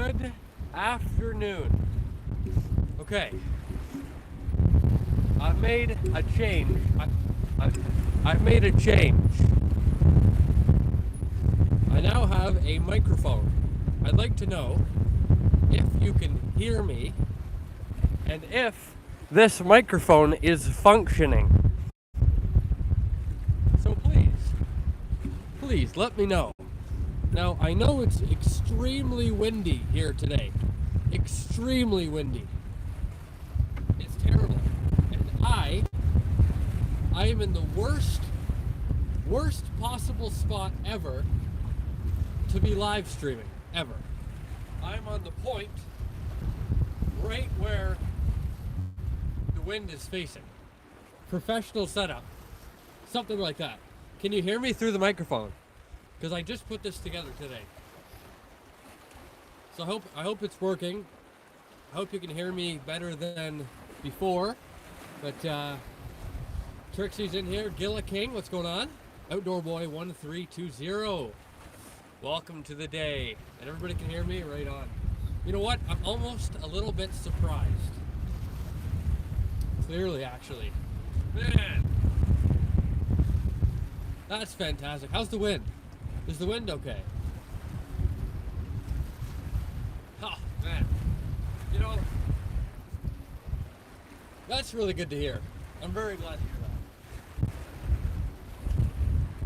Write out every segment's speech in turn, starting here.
Good afternoon. Okay. I've made a change. I've made a change. I now have a microphone. I'd like to know if you can hear me and if this microphone is functioning. So please let me know. Now, I know it's extremely windy here today. Extremely windy. It's terrible. And I am in the worst possible spot ever to be live streaming, ever. I'm on the point right where the wind is facing. Professional setup. Something like that. Can you hear me through the microphone? Because I just put this together today. So I hope it's working. I hope you can hear me better than before. But Trixie's in here. Gilla King, what's going on? Outdoor Boy 1320. Welcome to the day. And everybody can hear me? Right on. You know what? I'm almost a little bit surprised. Clearly, actually. Man. That's fantastic. How's the wind? Is the wind okay? Oh, man. You know, that's really good to hear. I'm very glad to hear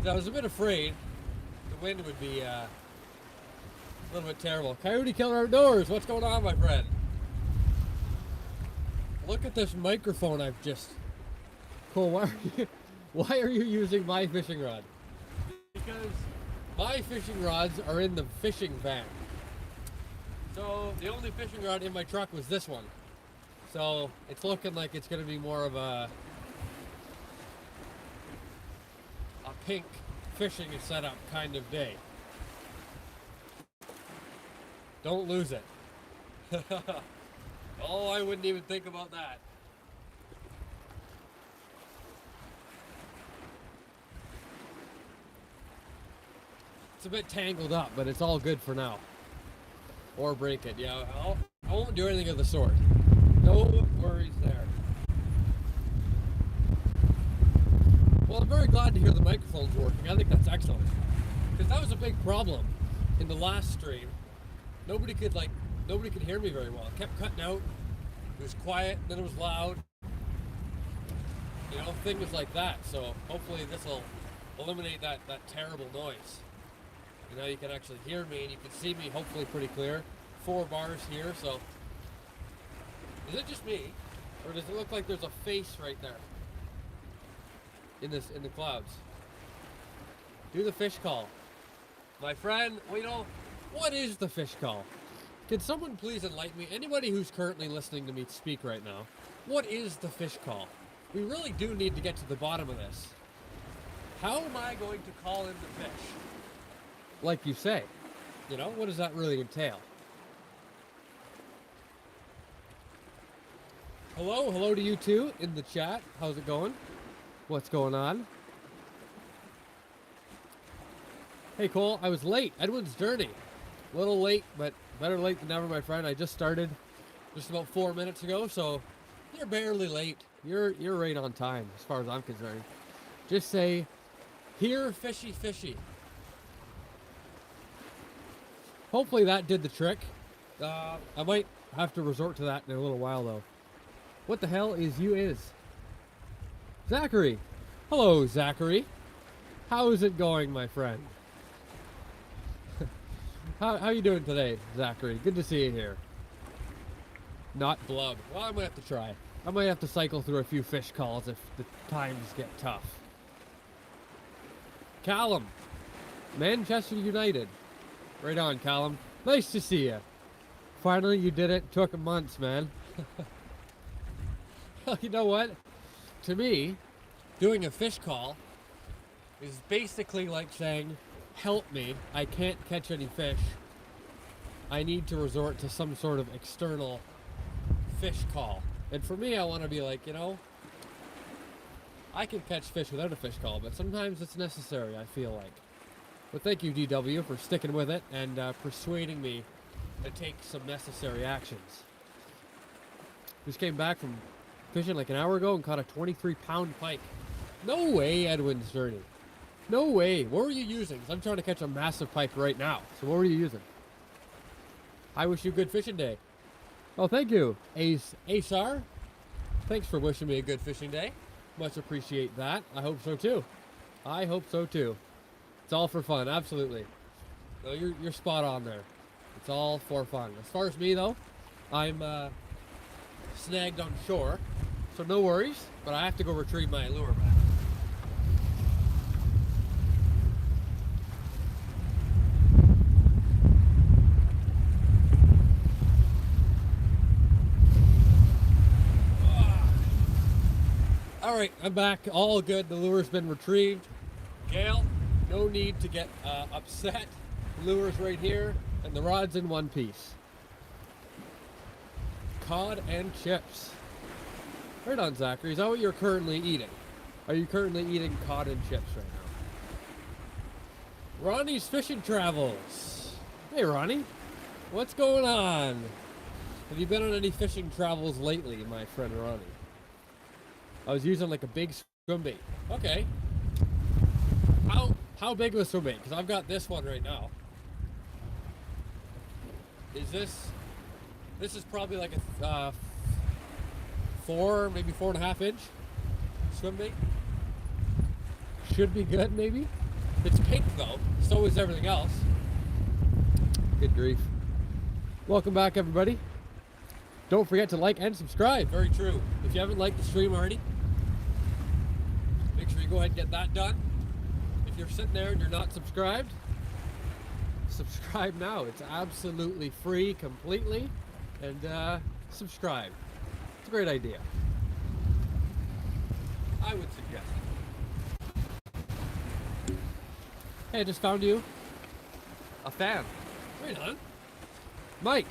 that. I was a bit afraid the wind would be a little bit terrible. Coyote Killer Outdoors, what's going on, my friend? Look at this microphone I've just... Cole, why are you using my fishing rod? Because my fishing rods are in the fishing van. So the only fishing rod in my truck was this one. So it's looking like it's going to be more of a pink fishing setup kind of day. Don't lose it. Oh, I wouldn't even think about that. It's a bit tangled up, but it's all good for now. Or break it, yeah. I won't do anything of the sort. No worries there. Well, I'm very glad to hear the microphone's working. I think that's excellent. Because that was a big problem in the last stream. Nobody could hear me very well. It kept cutting out. It was quiet, then it was loud. You know, things like that. So hopefully this will eliminate that terrible noise. You know, you can actually hear me and you can see me hopefully pretty clear. 4 bars here, so. Is it just me? Or does it look like there's a face right there? In the clouds. Do the fish call. My friend, well, you know, what is the fish call? Can someone please enlighten me? Anybody who's currently listening to me speak right now, what is the fish call? We really do need to get to the bottom of this. How am I going to call in the fish? Like you say, you know, what does that really entail? Hello to you too in the chat. How's it going? What's going on? Hey Cole, I was late. Edwin's Journey. A little late, but better late than never, my friend. I just started just about 4 minutes ago, so you're barely late. You're right on time as far as I'm concerned. Just say, here fishy fishy. Hopefully that did the trick. I might have to resort to that in a little while, though. What the hell is you is? Zachary. Hello, Zachary. How is it going, my friend? How you doing today, Zachary? Good to see you here. Not blub. Well, I might have to try. I might have to cycle through a few fish calls if the times get tough. Callum. Manchester United. Right on, Callum. Nice to see you. Finally, you did it. Took months, man. You know what? To me, doing a fish call is basically like saying, help me, I can't catch any fish. I need to resort to some sort of external fish call. And for me, I want to be like, you know, I can catch fish without a fish call, but sometimes it's necessary, I feel like. But thank you, DW, for sticking with it and persuading me to take some necessary actions. Just came back from fishing like an hour ago and caught a 23-pound pike. No way, Edwin's journey. No way. What were you using? 'Cause I'm trying to catch a massive pike right now. So what were you using? I wish you a good fishing day. Oh, thank you, Asar. Thanks for wishing me a good fishing day. Much appreciate that. I hope so too. I hope so too. It's all for fun, absolutely. No, you're spot on there. It's all for fun. As far as me though, I'm snagged on shore, so no worries. But I have to go retrieve my lure back. All right, I'm back. All good. The lure's been retrieved. Gail, no need to get upset. The lure's right here, and the rod's in one piece. Cod and chips. Right on, Zachary. Is that what you're currently eating? Are you currently eating cod and chips right now? Ronnie's Fishing Travels. Hey, Ronnie. What's going on? Have you been on any fishing travels lately, my friend Ronnie? I was using like a big swim bait. Okay. How big of a swim bait? Because I've got this one right now. This is probably like a 4, maybe 4.5 inch swim bait. Should be good, maybe. It's pink though. So is everything else. Good grief. Welcome back, everybody. Don't forget to like and subscribe. Very true. If you haven't liked the stream already, make sure you go ahead and get that done. If you're sitting there and you're not subscribed, subscribe now. It's absolutely free completely. And subscribe. It's a great idea. I would suggest it. Hey, I just found you a fan. Right on. Mike.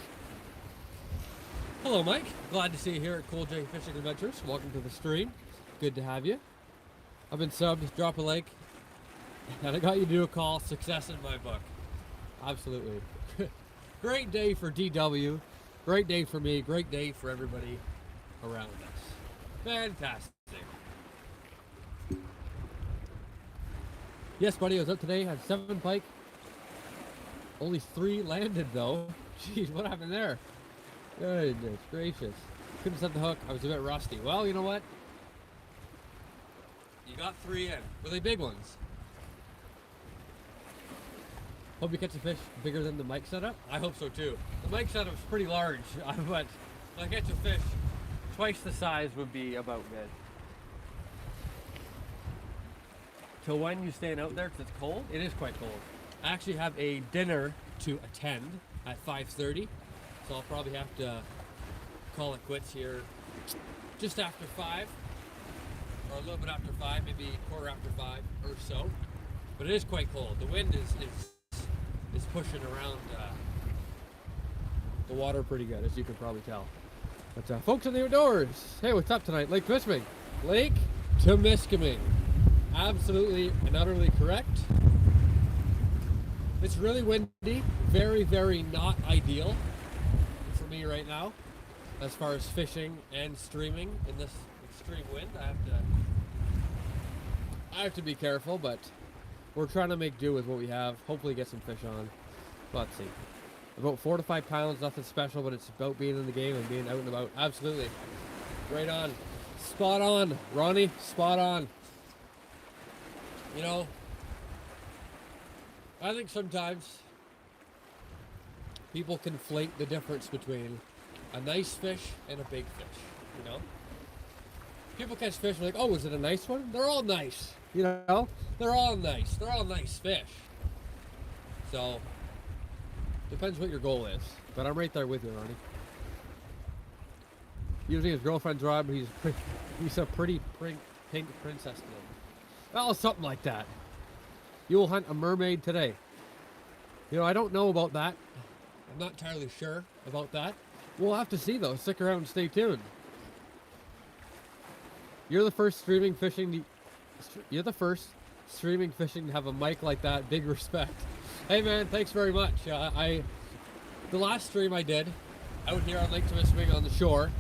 Hello, Mike. Glad to see you here at Cool J Fishing Adventures. Welcome to the stream. Good to have you. I've been subbed. Drop a like. And I got you to do a call. Success in my book. Absolutely. Great day for DW. Great day for me. Great day for everybody around us. Fantastic. Yes, buddy. I was up today. Had 7 pike. Only 3 landed, though. Jeez, what happened there? Goodness gracious. Couldn't set the hook. I was a bit rusty. Well, you know what? You got 3 in. Were they big ones? Hope you catch a fish bigger than the mic setup. I hope so too. The mic setup's pretty large, but if I catch a fish twice the size would be about good. Till when you staying out there? Because it's cold? It is quite cold. I actually have a dinner to attend at 5:30. So I'll probably have to call it quits here just after 5, or a little bit after 5, maybe quarter after 5 or so. But it is quite cold. The wind is pushing around the water pretty good, as you can probably tell. But folks in the outdoors, hey, what's up tonight? Lake Temiskaming. Lake Temiskaming. Absolutely and utterly correct. It's really windy. Very, very not ideal me right now as far as fishing and streaming in this extreme wind. I have to be careful, but we're trying to make do with what we have. Hopefully get some fish on. Let's see. About 4 to 5 pounds, nothing special, but it's about being in the game and being out and about. Absolutely. Right on. Spot on, Ronnie. Spot on. You know, I think sometimes people conflate the difference between a nice fish and a big fish, you know? People catch fish and like, oh, is it a nice one? They're all nice, you know? They're all nice. They're all nice fish. So, depends what your goal is. But I'm right there with you, Ronnie. Using his girlfriend's rod, but he's a pretty pink princess to him. Well, something like that. You will hunt a mermaid today. You know, I don't know about that. I'm not entirely sure about that. We'll have to see though. Stick around and stay tuned. You're the first streaming fishing to have a mic like that. Big respect. Hey man, thanks very much. the last stream I did out here on Lake Temiskaming on the shore,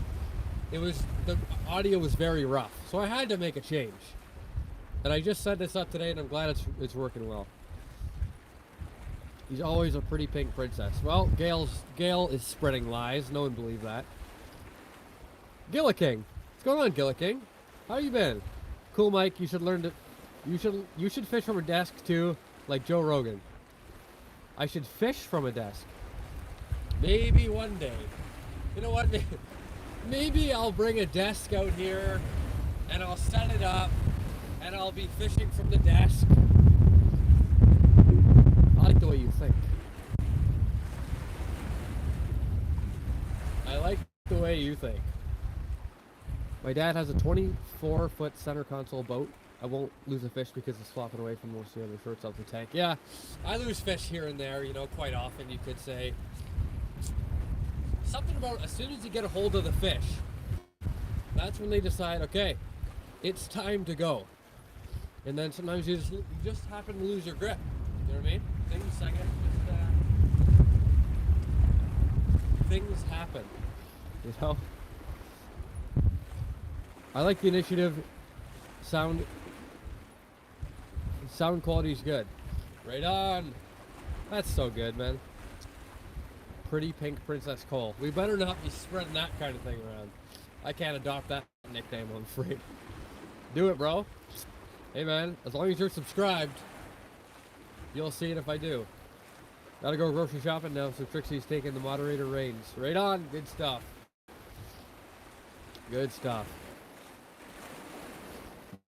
the audio was very rough, so I had to make a change. And I just set this up today, and I'm glad it's working well. He's always a pretty pink princess. Well, Gail is spreading lies. No one believed that. Gilliking, what's going on, Gilliking? How you been? Cool, Mike. You should learn to. You should fish from a desk too, like Joe Rogan. I should fish from a desk. Maybe one day. You know what? Maybe I'll bring a desk out here, and I'll set it up, and I'll be fishing from the desk. I like the way you think. I like the way you think. My dad has a 24-foot center console boat. I won't lose a fish because it's flopping away from most of the other shorts off the tank. Yeah, I lose fish here and there, you know, quite often, you could say. Something about as soon as you get a hold of the fish, that's when they decide, okay, it's time to go. And then sometimes you just happen to lose your grip. You know what I mean? Things happen. You know? I like the initiative. Sound quality is good. Right on. That's so good, man. Pretty pink Princess Cole. We better not be spreading that kind of thing around. I can't adopt that nickname, I'm afraid. Do it, bro. Hey, man, as long as you're subscribed, you'll see it if I do. Gotta go grocery shopping now, so Trixie's taking the moderator reins. Right on. Good stuff. Good stuff.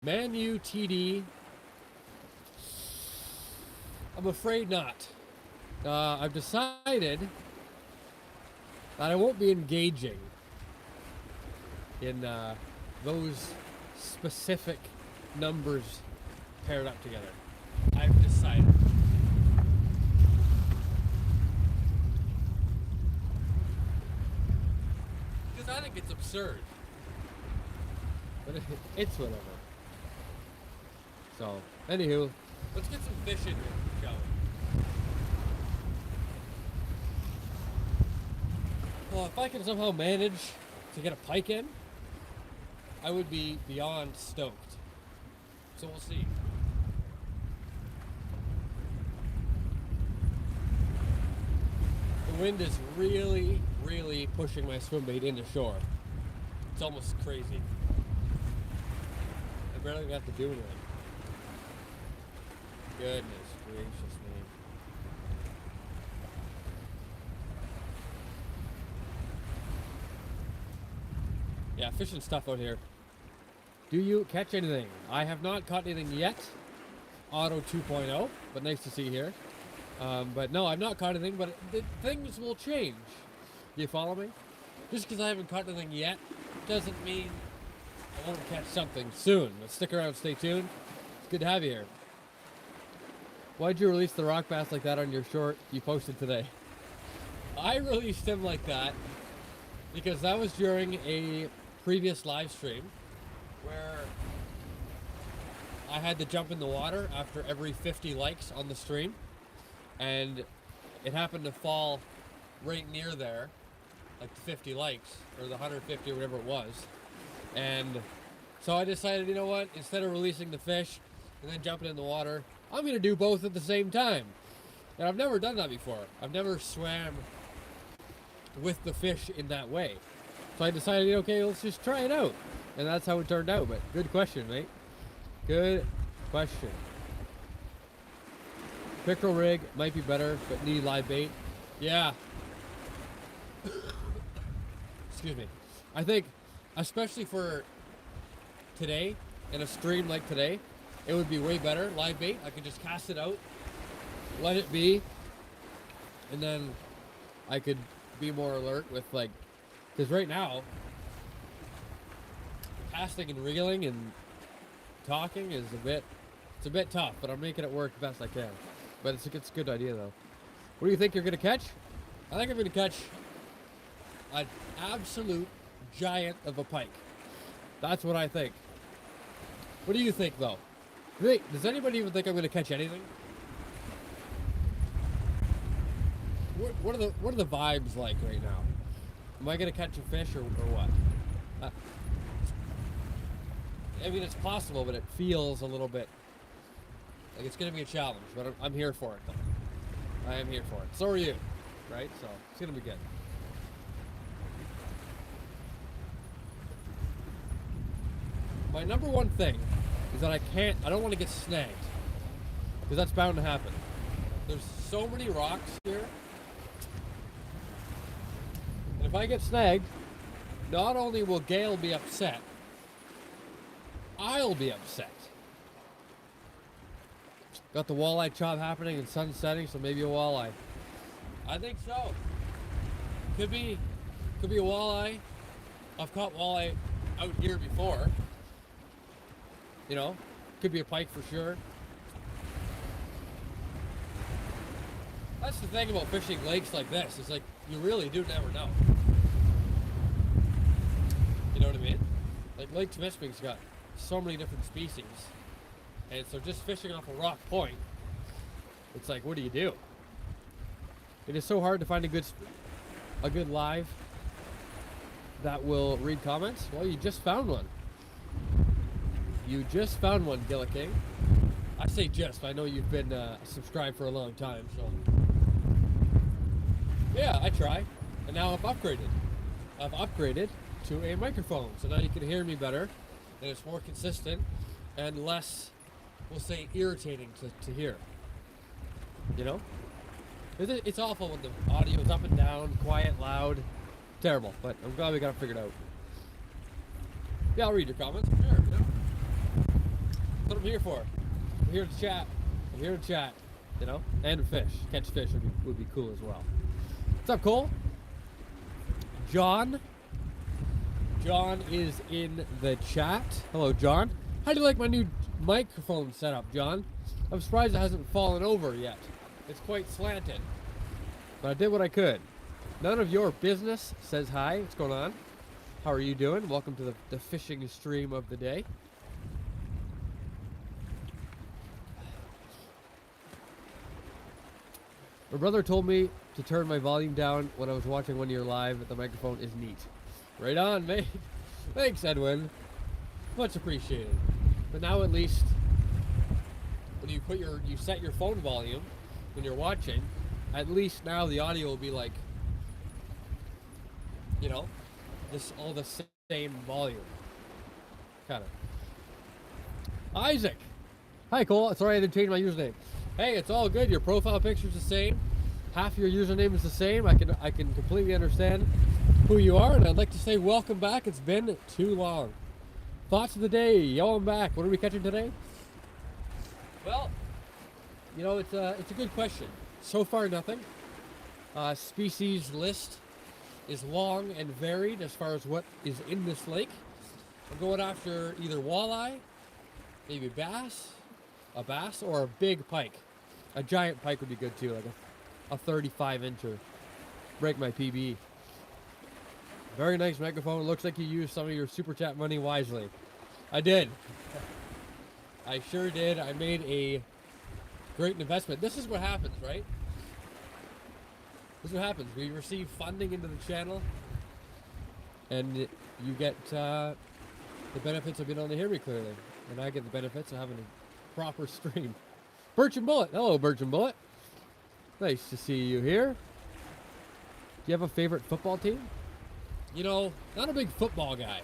Man U TD. I'm afraid not. I've decided that I won't be engaging in those specific numbers paired up together. I've decided. Because I think it's absurd. But it's whatever. So, anywho, let's get some fish in here, shall we? Well, if I can somehow manage to get a pike in, I would be beyond stoked. So we'll see. The wind is really, really pushing my swim bait into shore. It's almost crazy. I barely got to do anything. Goodness gracious me. Yeah, fishing stuff out here. Do you catch anything? I have not caught anything yet. Auto 2.0, but nice to see here. But no, I've not caught anything, but things will change. Do you follow me? Just because I haven't caught anything yet doesn't mean I won't catch something soon. But stick around, stay tuned. It's good to have you here. Why'd you release the rock bass like that on your short you posted today? I released him like that because that was during a previous live stream where I had to jump in the water after every 50 likes on the stream, and it happened to fall right near there, like the 50 likes or the 150 or whatever it was. And so I decided, you know what, instead of releasing the fish and then jumping in the water, I'm going to do both at the same time. And I've never done that before. I've never swam with the fish in that way. So I decided, okay, let's just try it out. And that's how it turned out. But good question, mate. Good question. Pickerel rig might be better, but need live bait. Yeah. Excuse me. I think, especially for today, in a stream like today, it would be way better, live bait. I could just cast it out, let it be, and then I could be more alert with, like, because right now, casting and reeling and talking is it's a bit tough, but I'm making it work the best I can. But it's a good idea, though. What do you think you're going to catch? I think I'm going to catch an absolute giant of a pike. That's what I think. What do you think, though? Does anybody even think I'm going to catch anything? what are the vibes like right now? Am I gonna catch a fish or what? I mean, it's possible, but it feels a little bit like it's gonna be a challenge. But I'm here for it, though. I am here for it. So are you, right? So it's gonna be good. My number one thing is that I don't want to get snagged, because that's bound to happen. There's so many rocks here, and if I get snagged, not only will Gail be upset, I'll be upset. Got the walleye chop happening and sun setting, so maybe a walleye. I think so. Could be a walleye. I've caught walleye out here before. You know, could be a pike for sure. That's the thing about fishing lakes like this. It's like you really do never know. You know what I mean? Like Lake Temiskaming's got so many different species, and so just fishing off a rock point, it's like, what do you do? It is so hard to find a good live that will read comments. Well, you just found one. You just found one, Gilla King. I say just. I know you've been subscribed for a long time, so yeah, I try, and now I've upgraded. I've upgraded to a microphone, so now you can hear me better, and it's more consistent and less, we'll say, irritating to hear. You know, it's awful when the audio is up and down, quiet, loud, terrible. But I'm glad we got it figured out. Yeah, I'll read your comments. Sure, you know. That's what I'm here for. I'm here to chat. I'm here to chat, you know, and fish. Catch fish would be cool as well. What's up, Cole? John is in the chat. Hello, John. How do you like my new microphone setup, John? I'm surprised it hasn't fallen over yet. It's quite slanted, but I did what I could. None of your business says hi. What's going on? How are you doing? Welcome to the fishing stream of the day. My brother told me to turn my volume down when I was watching one of your live, but the microphone is neat. Right on, mate. Thanks, Edwin. Much appreciated. But now at least, when you set your phone volume when you're watching, at least now the audio will be like, you know, all the same volume. Kind of. Isaac. Hi, Cole. Sorry I didn't change my username. Hey, it's all good. Your profile picture's the same. Half your username is the same. I can completely understand who you are, and I'd like to say welcome back. It's been too long. Thoughts of the day. Yo, I'm back. What are we catching today? Well, you know, it's a good question. So far, nothing. Species list is long and varied as far as what is in this lake. I'm going after either walleye, maybe bass, a bass, or a big pike. A giant pike would be good too, like a 35-incher. Break my PB. Very nice microphone. Looks like you used some of your super chat money wisely. I did. I sure did. I made a great investment. This is what happens, right? This is what happens. We receive funding into the channel, and you get the benefits of being able to hear me clearly, and I get the benefits of having a proper stream. Birch and Bullet. Hello, Birch and Bullet. Nice to see you here. Do you have a favorite football team? You know, not a big football guy.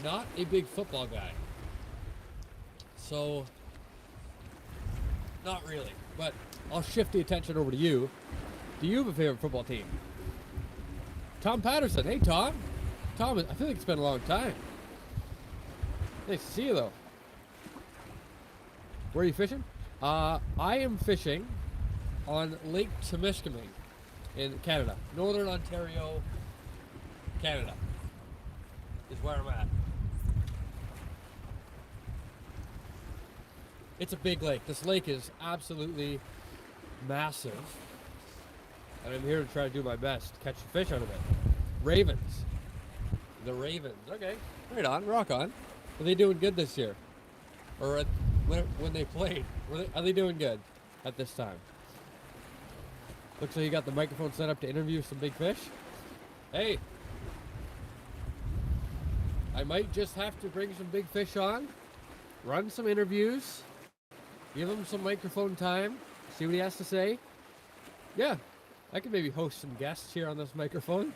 Not a big football guy. So, not really. But I'll shift the attention over to you. Do you have a favorite football team? Tom Patterson. Hey, Tom. Tom, I feel like it's been a long time. Nice to see you, though. Where are you fishing? I am fishing on Lake Temiskaming in Canada. Northern Ontario, Canada is where I'm at. It's a big lake. This lake is absolutely massive. And I'm here to try to do my best to catch the fish out of it. Ravens. The Ravens. Okay. Right on. Rock on. Are they doing good this year? Or when they played? Are they doing good at this time? Looks like you got the microphone set up to interview some big fish. Hey, I might just have to bring some big fish on, run some interviews, give him some microphone time, see what he has to say. Yeah, I could maybe host some guests here on this microphone.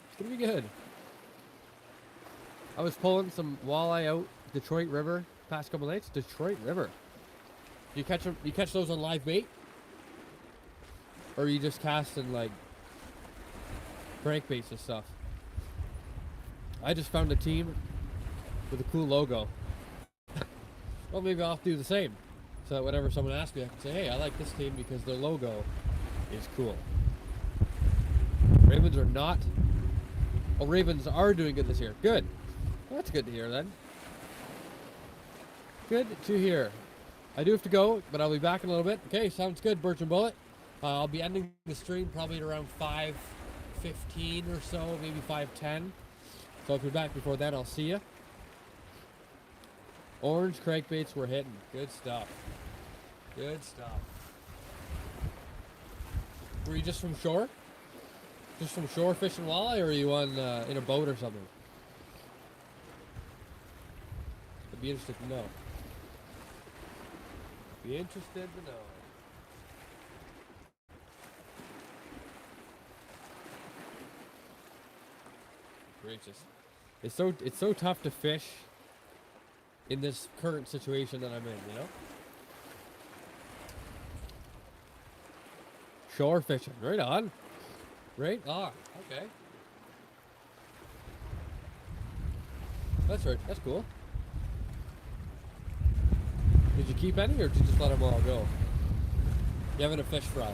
It's gonna be good. I was pulling some walleye out Detroit River past couple nights. Detroit River. You catch them? You catch those on live bait, or you just casting like crankbaits and stuff? I just found a team with a cool logo. Well, maybe I'll do the same. So that whenever someone asks me, I can say, "Hey, I like this team because their logo is cool." Ravens are not. Oh, Ravens are doing good this year. Good. Well, that's good to hear then. Good to hear. I do have to go, but I'll be back in a little bit. Okay, sounds good, Birch and Bullet. I'll be ending the stream probably at around 5:15 or so, maybe 5:10. So if you're back before that, I'll see you. Orange crankbaits were hitting. Good stuff. Good stuff. Were you just from shore? Just from shore fishing walleye, or are you on in a boat or something? I'd be interested to know. Be interested to know. Gracious. It's so tough to fish in this current situation that I'm in, you know? Shore fishing. Right on. Right on. Okay. That's right. That's cool. Did you keep any, or did you just let them all go? You having a fish fry?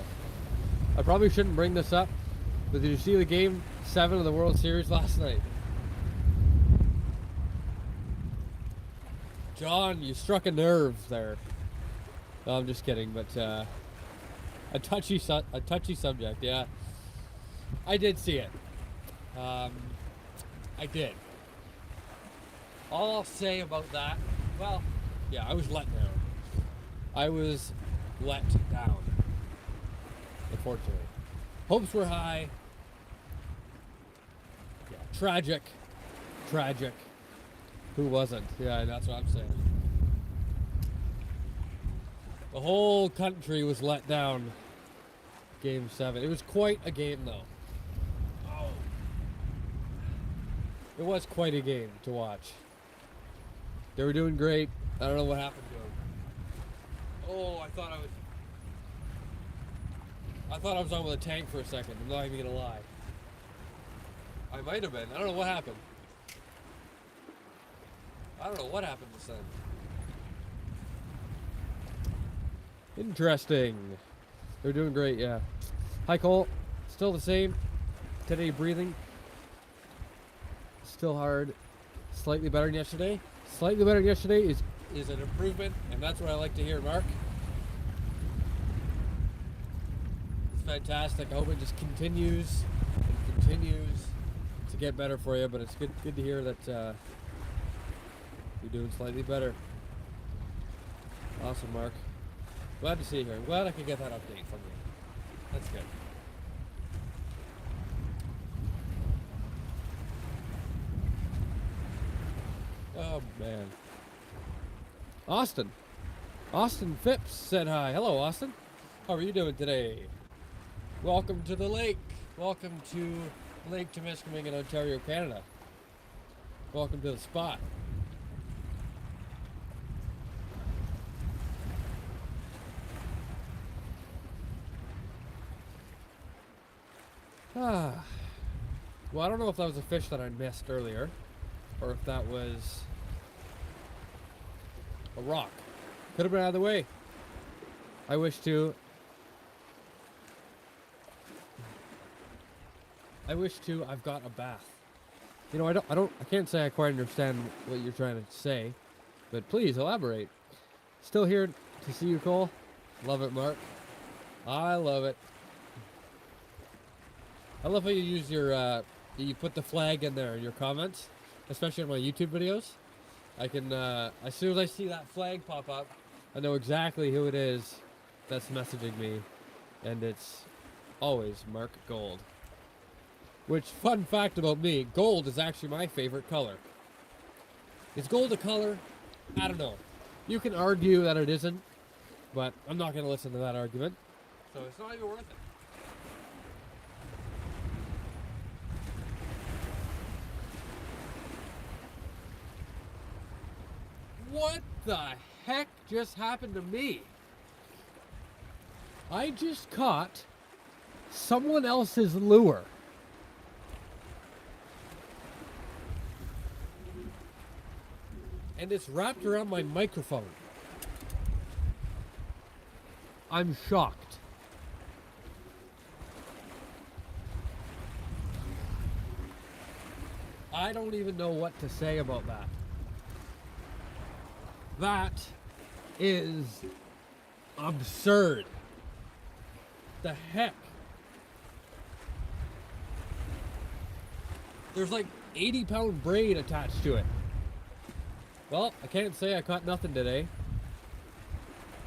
I probably shouldn't bring this up, but did you see the Game 7 of the World Series last night? John, you struck a nerve there. No, I'm just kidding, but a touchy subject. Yeah, I did see it. I did. All I'll say about that, well, yeah, I was let down. I was let down, unfortunately. Hopes were high. Yeah, tragic. Who wasn't? Yeah, that's what I'm saying. The whole country was let down. Game 7. It was quite a game, though. Oh. It was quite a game to watch. They were doing great. I don't know what happened to them. Oh, I thought I was on with a tank for a second. I'm not even gonna lie. I might have been. I don't know what happened. I don't know what happened just then. Interesting. They're doing great, yeah. Hi, Cole. Still the same. Today breathing. Still hard. Slightly better than yesterday. Slightly better than yesterday is an improvement, and that's what I like to hear, Mark. It's fantastic. I hope it just continues and continues to get better for you, but it's good to hear that you're doing slightly better. Awesome, Mark. Glad to see you here. I'm glad I could get that update from you. That's good. Oh, man. Austin Phipps said hi. Hello, Austin. How are you doing today? Welcome to the lake. Welcome to Lake Temiskaming in Ontario, Canada. Welcome to the spot. Well, I don't know if that was a fish that I missed earlier, or if that was a rock. Could have been out of the way. I wish I've got a bath. You know, I can't say I quite understand what you're trying to say, but please elaborate. Still here to see you, Cole. Love it, Mark. I love it. I love how you use your, you put the flag in there in your comments, especially on my YouTube videos. I can, as soon as I see that flag pop up, I know exactly who it is that's messaging me and it's always Mark Gold. Which, fun fact about me, gold is actually my favorite color. Is gold a color? I don't know. You can argue that it isn't, but I'm not going to listen to that argument. So it's not even worth it. What the heck just happened to me? I just caught someone else's lure. And it's wrapped around my microphone. I'm shocked. I don't even know what to say about that. That is absurd. The heck? There's like 80-pound braid attached to it. Well, I can't say I caught nothing today.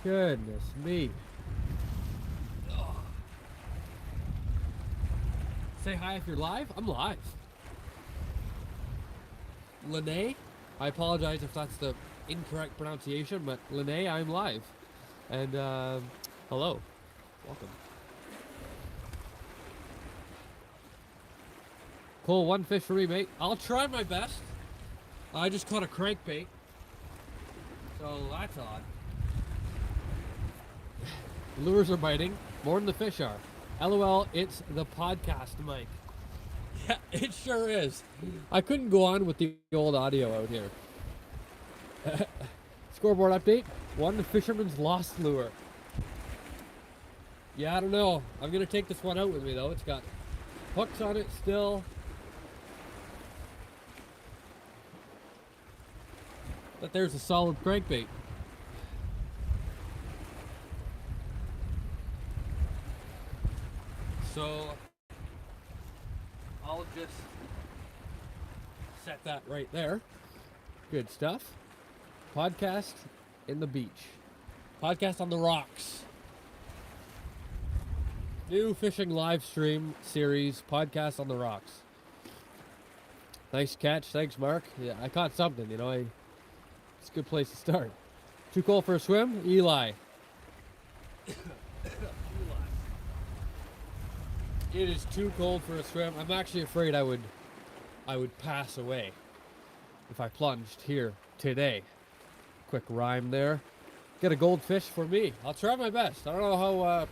Goodness me. Ugh. Say hi if you're live. I'm live. Lene, I apologize if that's the incorrect pronunciation, but Lene, I'm live. And hello. Welcome. Cole, one fish for me, mate. I'll try my best. I just caught a crankbait. So that's odd. The lures are biting more than the fish are. LOL, it's the podcast mic. Yeah, it sure is. I couldn't go on with the old audio out here. Scoreboard update. One fisherman's lost lure. Yeah, I don't know. I'm going to take this one out with me, though. It's got hooks on it still. But there's a solid crankbait. So I'll just set that right there. Good stuff. Podcast in the beach. Podcast on the rocks. New fishing live stream series, Podcast on the Rocks. Nice catch. Thanks, Mark. Yeah, I caught something, you know. It's a good place to start. Too cold for a swim? Eli. It is too cold for a swim. I'm actually afraid I would pass away if I plunged here today. Quick rhyme there. Get a goldfish for me. I'll try my best. I don't know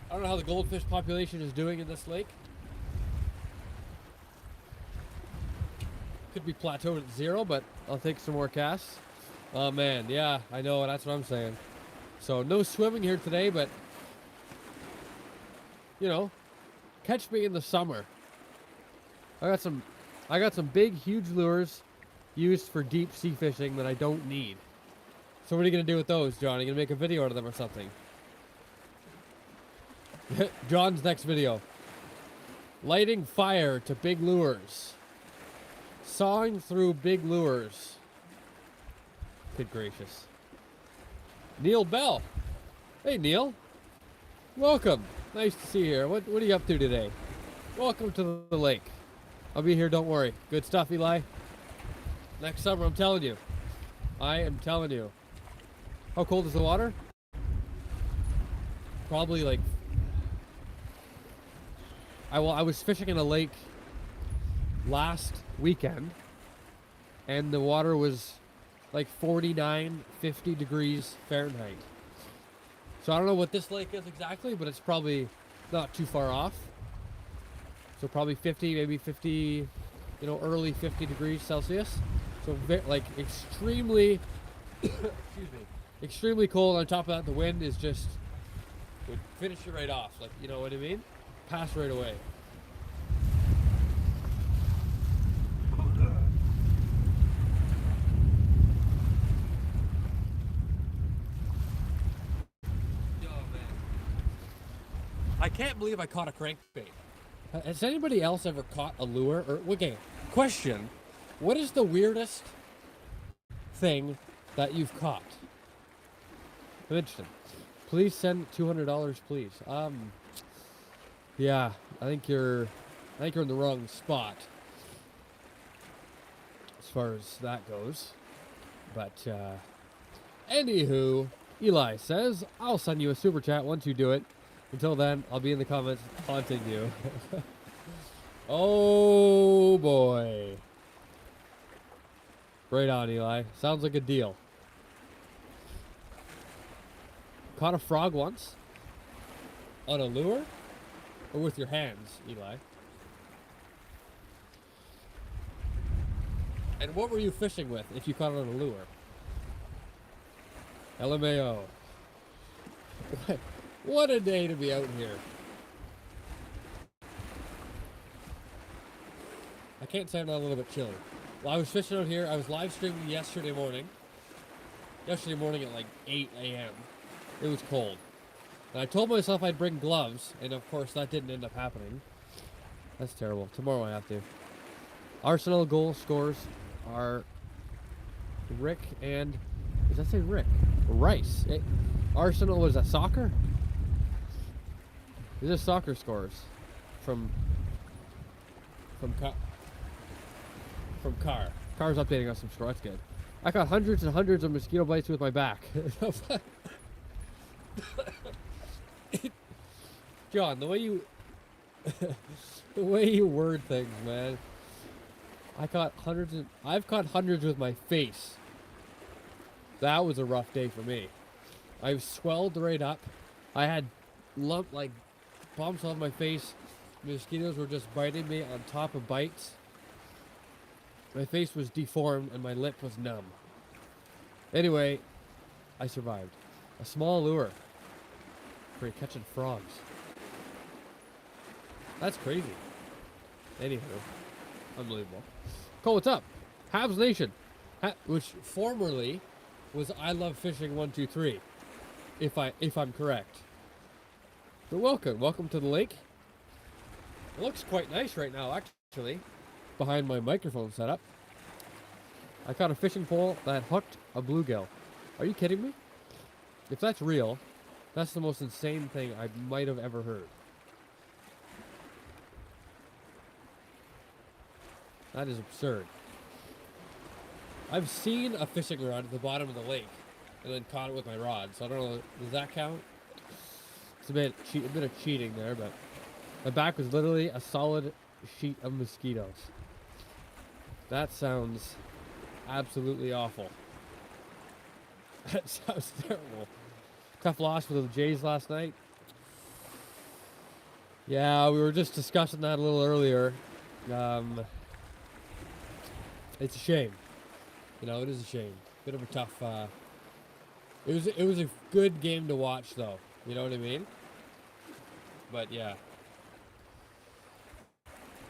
how the goldfish population is doing in this lake. Could be plateaued at 0, but I'll take some more casts. Oh man, yeah, I know, that's what I'm saying. So no swimming here today, but you know, catch me in the summer. I got some big, huge lures used for deep sea fishing that I don't need. So what are you gonna do with those, John? Are you gonna make a video out of them or something? John's next video. Lighting fire to big lures. Sawing through big lures. Good gracious. Neil Bell. Hey, Neil. Welcome. Nice to see you here. What are you up to today? Welcome to the lake. I'll be here, don't worry. Good stuff, Eli. Next summer, I'm telling you. I am telling you. How cold is the water? Probably like... I was fishing in a lake last weekend, and the water was like 49, 50 degrees Fahrenheit. So I don't know what this lake is exactly, but it's probably not too far off. So probably 50, maybe 50, you know, early 50 degrees Celsius. So like extremely, excuse me, extremely cold. On top of that, the wind is just, would finish you right off. Like, you know what I mean? Pass right away. I can't believe I caught a crankbait. Has anybody else ever caught a lure? Or okay, question: what is the weirdest thing that you've caught? I'm interested. Please send $200, please. Yeah, I think you're in the wrong spot as far as that goes. But anywho, Eli says, I'll send you a super chat once you do it. Until then, I'll be in the comments haunting you. Oh boy. Right on, Eli. Sounds like a deal. Caught a frog once? On a lure? Or with your hands, Eli? And what were you fishing with if you caught it on a lure? LMAO. What a day to be out here. I can't say I'm not a little bit chilly. Well, I was fishing out here. I was live streaming yesterday morning. Yesterday morning at like 8 a.m. It was cold. And I told myself I'd bring gloves, and of course that didn't end up happening. That's terrible. Tomorrow I have to. Arsenal goal scores are Rick and... Does that say Rick? Rice. Arsenal was a soccer? These are soccer scores from Car. Car's updating us some score. That's good. I caught hundreds and hundreds of mosquito bites with my back. John, the way you word things, man. I've caught hundreds with my face. That was a rough day for me. I swelled right up. I had bumps on my face. Mosquitoes were just biting me on top of bites. My face was deformed and my lip was numb. Anyway, I survived. A small lure for catching frogs. That's crazy. Anywho, unbelievable. Cole, what's up? Habs Nation, which formerly was I Love Fishing 123, if I'm correct. But welcome to the lake. It looks quite nice right now, actually, behind my microphone setup. I caught a fishing pole that hooked a bluegill. Are you kidding me? If that's real, that's the most insane thing I might have ever heard. That is absurd. I've seen a fishing rod at the bottom of the lake and then caught it with my rod, so I don't know, does that count? It's a bit of cheating there, but my back was literally a solid sheet of mosquitoes. That sounds absolutely awful. That sounds terrible. Tough loss for the Jays last night. Yeah, we were just discussing that a little earlier. It's a shame. You know, it is a shame. Bit of a tough. It was a good game to watch, though. You know what I mean? But yeah,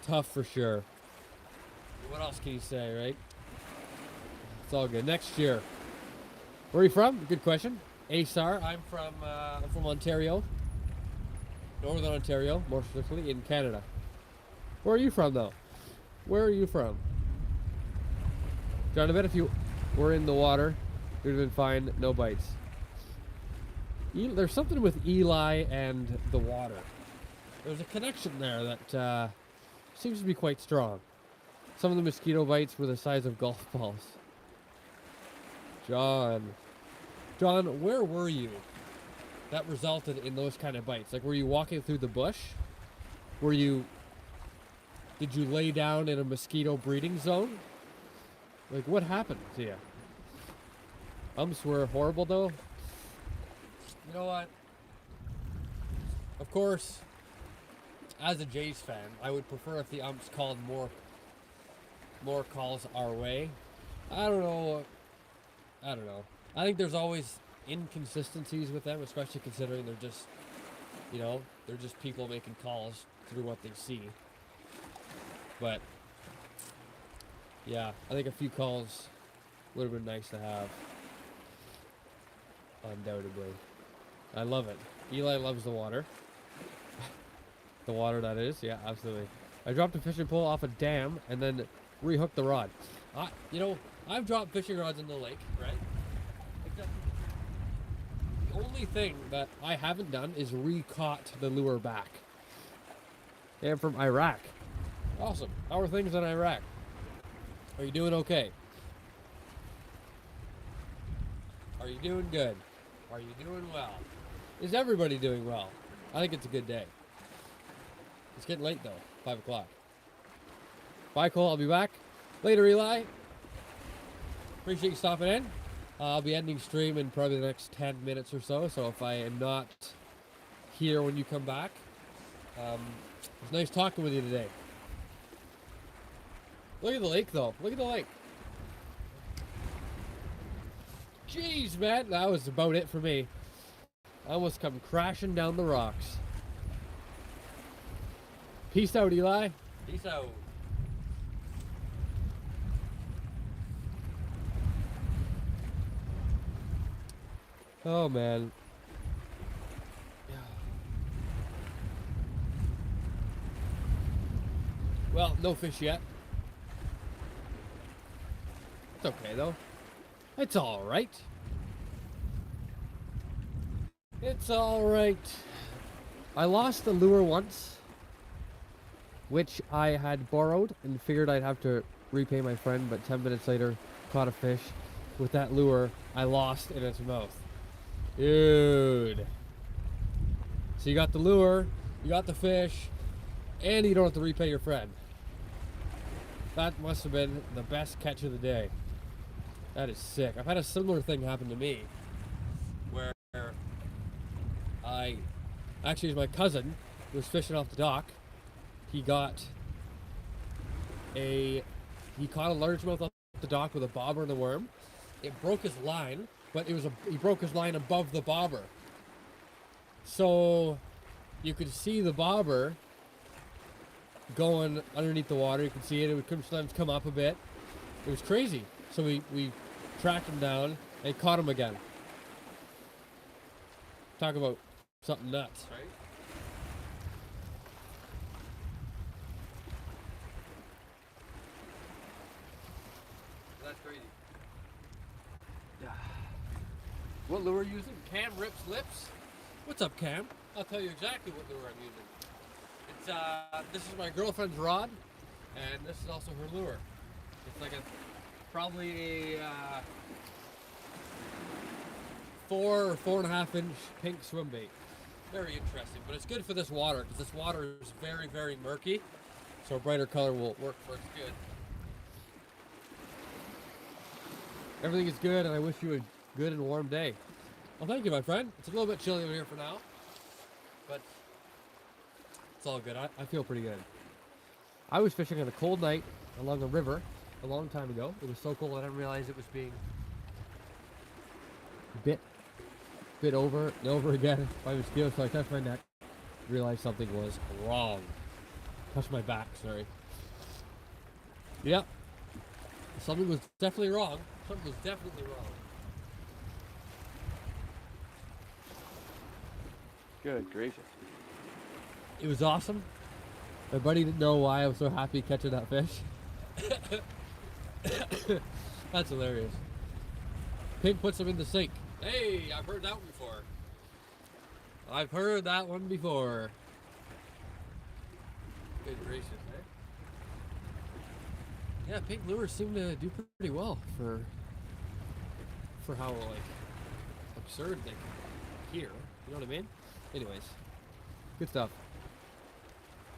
tough for sure. What else can you say, right? It's all good. Next year. Where are you from? Good question. Asar. I'm from Ontario, Northern Ontario, more specifically in Canada. Where are you from, though? Where are you from? John, I bet if you were in the water, you'd have been fine. No bites. There's something with Eli and the water. There's a connection there that seems to be quite strong. Some of the mosquito bites were the size of golf balls. John, where were you that resulted in those kind of bites? Like, were you walking through the bush? Did you lay down in a mosquito breeding zone? Like, what happened to you? Umps were horrible, though. You know what? Of course, as a Jays fan, I would prefer if the umps called more calls our way. I don't know. I think there's always inconsistencies with them, especially considering they're just people making calls through what they see. But yeah, I think a few calls would have been nice to have. Undoubtedly. I love it. Eli loves the water. The water, that is. Yeah, absolutely. I dropped a fishing pole off a dam and then rehooked the rod. I've dropped fishing rods in the lake, right? Except the only thing that I haven't done is re-caught the lure back. And from Iraq. Awesome. How are things in Iraq? Are you doing okay? Are you doing good? Are you doing well? Is everybody doing well? I think it's a good day. It's getting late though, 5 o'clock. Bye, Cole. I'll be back later, Eli. Appreciate you stopping in. I'll be ending stream in probably the next 10 minutes or so. So if I am not here when you come back, it's nice talking with you today. Look at the lake, though. Look at the lake. Jeez, man. That was about it for me. I almost come crashing down the rocks. Peace out, Eli. Peace out. Oh, man. Well, no fish yet. It's okay, though. It's all right. It's all right. I lost the lure once, which I had borrowed and figured I'd have to repay my friend, but 10 minutes later, caught a fish with that lure I lost in its mouth. Dude. So you got the lure, you got the fish, and you don't have to repay your friend. That must have been the best catch of the day. That is sick. I've had a similar thing happen to me where actually it was my cousin who was fishing off the dock. He caught a largemouth off the dock with a bobber and a worm. It broke his line, but he broke his line above the bobber. So you could see the bobber going underneath the water. You could see it. It would sometimes come up a bit. It was crazy. So we tracked him down and caught him again. Talk about something nuts, right? That's crazy. Yeah. What lure are you using? Cam Rips Lips? What's up, Cam? I'll tell you exactly what lure I'm using. It's this is my girlfriend's rod, and this is also her lure. It's like probably a 4 or 4.5 inch pink swim bait. Very interesting, but it's good for this water because this water is very, very murky, so a brighter color will work for its good. Everything is good, and I wish you a good and warm day. Well, thank you, my friend. It's a little bit chilly over here for now, but it's all good. I feel pretty good. I was fishing on a cold night along a river a long time ago. It was so cold I didn't realize it was being bit over and over again by mosquitoes, so I touched my neck, realized something was wrong. Touched my back, sorry. Yep. Something was definitely wrong. Something was definitely wrong. Good gracious. It was awesome. My buddy didn't know why I was so happy catching that fish. That's hilarious. Pink puts them in the sink. Hey, I've heard that one before. I've heard that one before. Good gracious, eh? Yeah, pink lures seem to do pretty well for how like absurd they can appear. You know what I mean? Anyways, good stuff.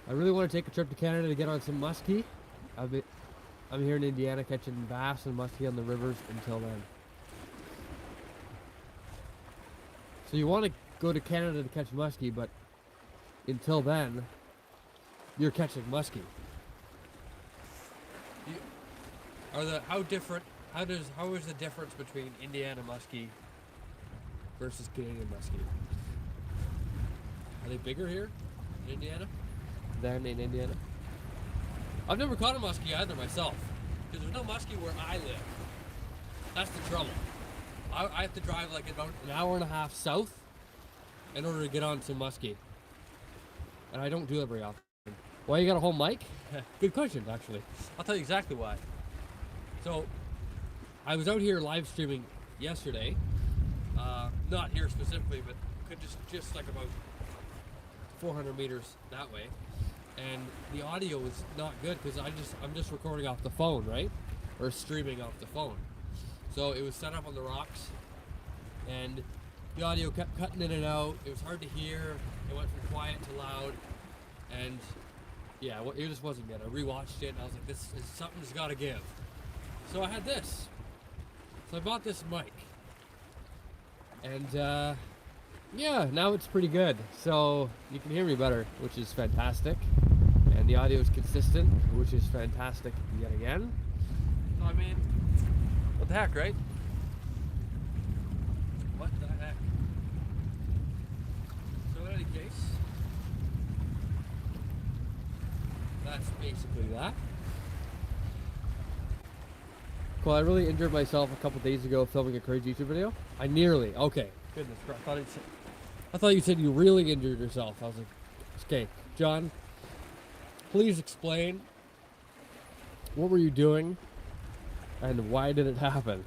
I really want to take a trip to Canada to get on some muskie. I'm here in Indiana catching bass and muskie on the rivers until then. So you want to go to Canada to catch muskie, but until then, you're catching muskie. How is the difference between Indiana muskie versus Canadian muskie? Are they bigger here in Indiana than in Indiana? I've never caught a muskie either myself, because there's no muskie where I live. That's the trouble. I have to drive like about an hour and a half south in order to get on some muskie. And I don't do that very often. Why you got a home mic? Good question, actually. I'll tell you exactly why. So, I was out here live streaming yesterday. Not here specifically, but could just like about 400 meters that way. And the audio is not good because I'm just recording off the phone, right? Or streaming off the phone. So it was set up on the rocks, and the audio kept cutting in and out. It was hard to hear. It went from quiet to loud, and yeah, it just wasn't good. I rewatched it, and I was like, this is something's got to give. So I had this. So I bought this mic, and yeah, now it's pretty good. So you can hear me better, which is fantastic, and the audio is consistent, which is fantastic yet again. So I mean, what the heck, right? What the heck? So in any case, that's basically that. Cool, I really injured myself a couple days ago filming a crazy YouTube video. Okay, goodness Christ. I thought you said you really injured yourself. I was like, okay, John, please explain. What were you doing? And why did it happen?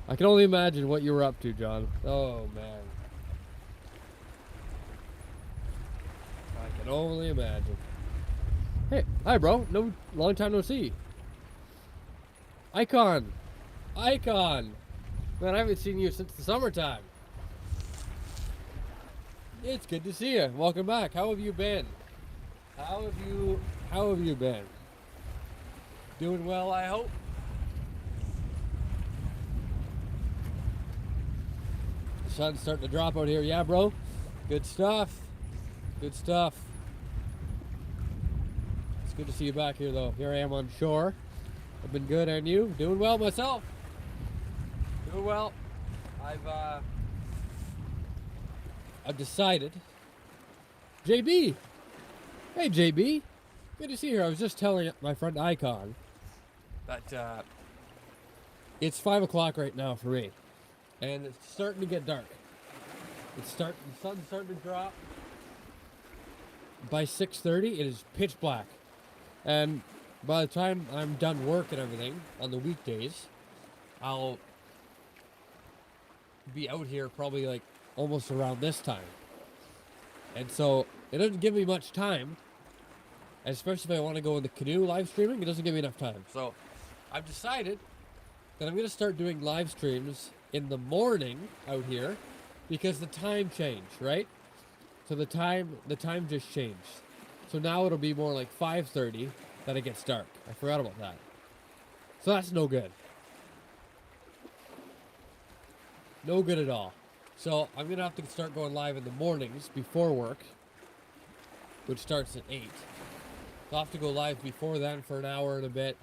I can only imagine what you were up to, John. Oh, man. I can only imagine. Hey, hi, bro. No, long time no see. Icon. Man, I haven't seen you since the summertime. It's good to see you. Welcome back. How have you been? How have you been? Doing well, I hope. The sun's starting to drop out here. Yeah, bro. Good stuff. It's good to see you back here, though. Here I am on shore. I've been good, and you? Doing well myself. Doing well. I've decided. JB. Hey, JB. Good to see you here. I was just telling my friend Icon that it's 5 o'clock right now for me, and it's starting to get dark. The sun's starting to drop. By 6:30, it is pitch black, and by the time I'm done work and everything on the weekdays, I'll be out here probably like almost around this time, and so it doesn't give me much time. Especially if I want to go in the canoe live streaming, it doesn't give me enough time. So I've decided that I'm going to start doing live streams in the morning out here because the time changed, right? So the time just changed. So now it'll be more like 5:30 that it gets dark. I forgot about that. So that's no good. No good at all. So I'm going to have to start going live in the mornings before work, which starts at 8. I'll have to go live before then for an hour and a bit.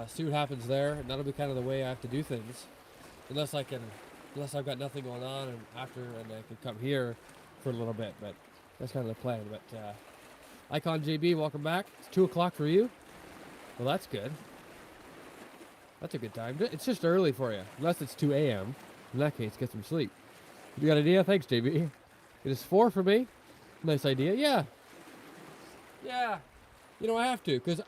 See what happens there, and that'll be kind of the way I have to do things. Unless I've got nothing going on and I can come here for a little bit, but that's kind of the plan. But Icon JB, welcome back. It's 2 o'clock for you. Well, that's good. That's a good time. It's just early for you, unless it's 2 a.m. In that case, get some sleep. You got an idea? Thanks, JB. It is 4 for me. Nice idea. Yeah. You know, I have to, because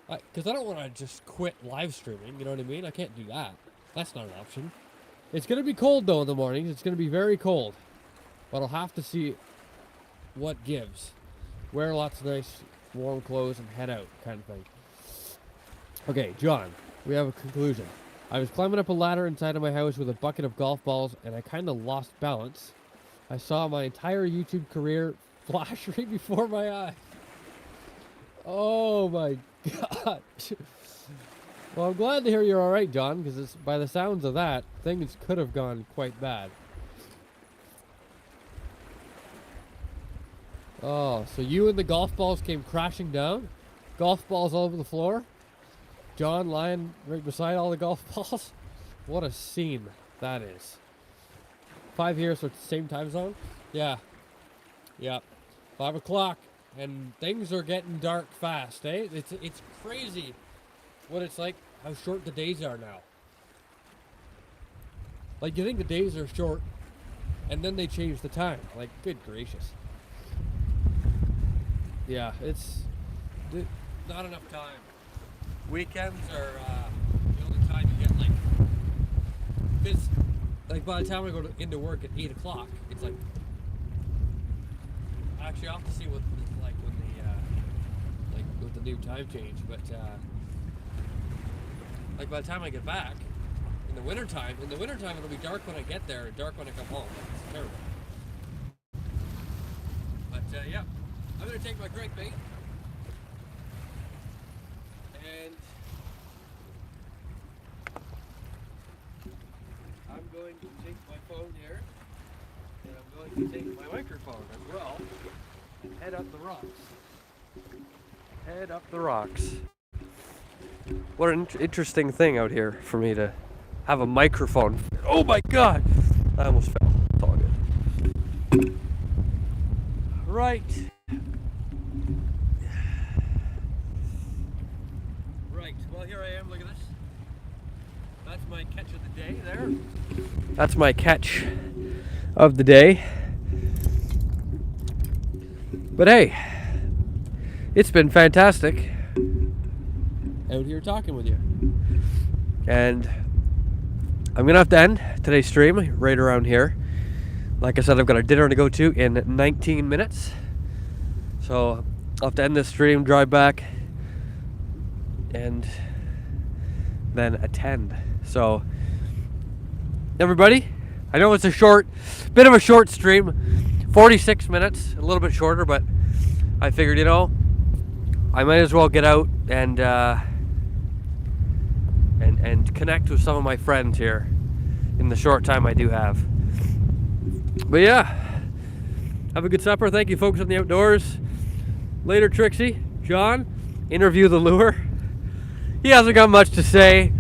I don't want to just quit live streaming, you know what I mean? I can't do that. That's not an option. It's going to be cold, though, in the mornings. It's going to be very cold. But I'll have to see what gives. Wear lots of nice warm clothes and head out, kind of thing. Okay, John, we have a conclusion. I was climbing up a ladder inside of my house with a bucket of golf balls, and I kind of lost balance. I saw my entire YouTube career flash right before my eyes. Oh my God. Well, I'm glad to hear you're alright, John, because by the sounds of that, things could have gone quite bad. Oh, so you and the golf balls came crashing down? Golf balls all over the floor? John lying right beside all the golf balls? What a scene that is. 5 here, so it's the same time zone? Yeah. 5 o'clock, and things are getting dark fast, eh? It's crazy what it's like, how short the days are now. Like, you think the days are short, and then they change the time. Like, good gracious. Yeah, not enough time. Weekends are the only time you get like, because like by the time I go into work at 8 o'clock, it's like, actually I'll have to see what it's like when the like with the new time change, but like by the time I get back in the wintertime it'll be dark when I get there and dark when I come home. It's terrible. But yeah, I'm gonna take my crankbait and I'm going to take my phone here and I'm going to take my microphone as well and head up the rocks. Head up the rocks. What an interesting thing out here for me to have a microphone. Oh my god! I almost fell. It's all good. Right. Right. Well, here I am. Look at this. That's my catch of the day there. That's my catch of the day. But hey, it's been fantastic out here talking with you. And I'm gonna have to end today's stream right around here. Like I said, I've got a dinner to go to in 19 minutes. So I'll have to end this stream, drive back, and then attend. So everybody, I know it's a bit of a short stream, 46 minutes, a little bit shorter, but I figured, you know, I might as well get out and connect with some of my friends here in the short time I do have. But yeah, have a good supper. Thank you, folks on the outdoors. Later, Trixie. John, interview the lure. He hasn't got much to say,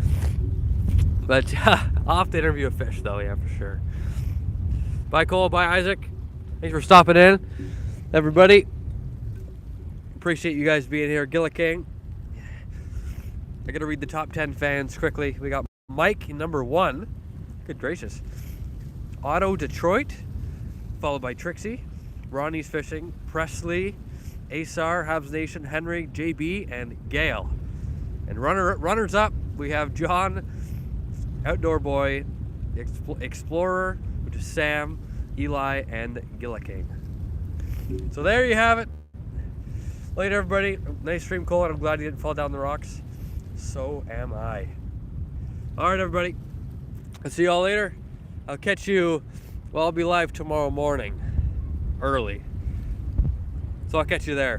but I'll have to interview a fish though, yeah, for sure. Bye, Cole. Bye, Isaac. Thanks for stopping in, everybody. Appreciate you guys being here. Gilla King. I gotta read the top 10 fans quickly. We got Mike, number 1. Good gracious. Otto Detroit, followed by Trixie, Ronnie's Fishing, Presley, Asar, Habs Nation, Henry, JB, and Gail. And runners up, we have John, Outdoor Boy, Explorer, which is Sam, Eli, and Gilla King. So there you have it. Later, everybody. Nice stream, Cole, and I'm glad you didn't fall down the rocks. So am I. All right, everybody. I'll see you all later. I'll catch you. Well, I'll be live tomorrow morning, early. So I'll catch you there.